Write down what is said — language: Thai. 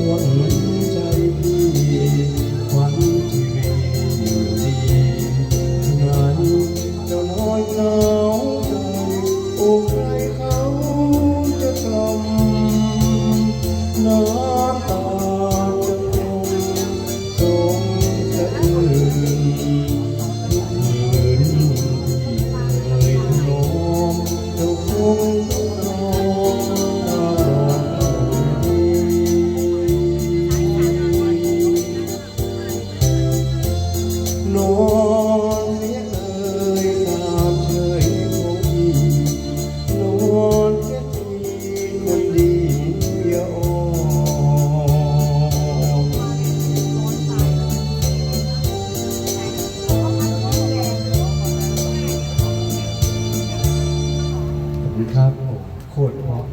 วนใจพี่ควันที่มีอยู่ดีงานเจ้าน้อยเหงาใจโอ้ใครเขาจะทำน้ำตาจะคงสมจะอื่นทุกคืนที่เคยน้องเจ้าคงนอนเลี้ยงเอ่ยสาบเฉยของพี่นอนเสียทีคนดีอย่าอ่อนขอบคุณครับผมโคตรเพราะ